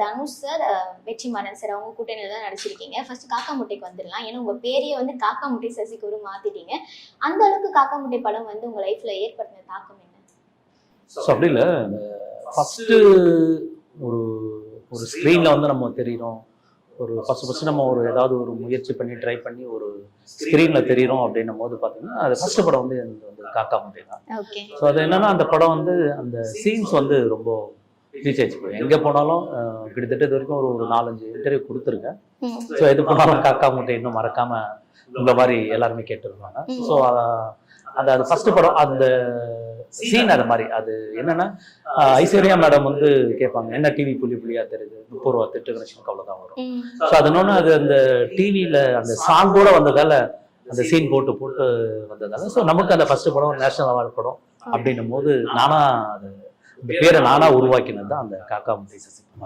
Dhanush sir, Vetrimaaran sir அவங்க கூட்டணியில தான் நடிச்சிருக்கீங்க. ஃபர்ஸ்ட் காக்கா முட்டைக்கு வந்துடலாம். ஏன்னா உங்க பேரையே வந்து காக்கா முட்டை சசிகுரு மாத்திட்டீங்க. அந்த அளவுக்கு காக்கா முட்டை படம் வந்து உங்க லைஃப்ல ஏற்படுத்தின தாக்கம் என்ன? ஸோ அப்படி இல்லை, ஃபஸ்ட்டு ஒரு ஒரு ஸ்க்ரீனில் வந்து நம்ம தெரிகிறோம், ஒரு ஃபஸ்ட்டு நம்ம ஒரு ஏதாவது ஒரு முயற்சி பண்ணி ட்ரை பண்ணி ஒரு ஸ்க்ரீனில் தெரிகிறோம் அப்படின்னும் போது பார்த்தீங்கன்னா அது ஃபஸ்ட்டு படம் வந்து எனக்கு வந்து காக்கா முட்டை தான். ஓகே. ஸோ அது என்னென்னா அந்த படம் வந்து அந்த சீன்ஸ் வந்து ரொம்ப ரீச் ஆயிடுச்சு. போய் எங்கே போனாலும் கிட்டத்தட்ட இது வரைக்கும் ஒரு 4-5 இன்டர்வியூ கொடுத்துருக்கேன். ஸோ எது போனாலும் காக்கா முட்டை இன்னும் மறக்காமல் இந்த மாதிரி எல்லாருமே கேட்டுருந்தாங்க. ஸோ அந்த அது ஃபஸ்ட்டு படம் அந்த சீன் அது மாதிரி. அது என்னன்னா ஐஸ்வர்யா மேடம் வந்து கேட்பாங்க, என்ன டிவி புள்ளி புள்ளியா தெரியுது, 30 ரூபா திட்டு கணேசனுக்கு அவ்வளோதான் வரும். ஸோ அது இன்னொன்று அது அந்த டிவியில் அந்த சாங் கூட வந்ததால அந்த சீன் போட்டு வந்ததால ஸோ நமக்கு அந்த ஃபர்ஸ்ட் படம் நேஷனல் அவார்டு படம் அப்படின்னும் போது நானா அது இந்த பேரை நானா உருவாக்கினது தான் அந்த காக்கா முட்டை சசிகுமார்.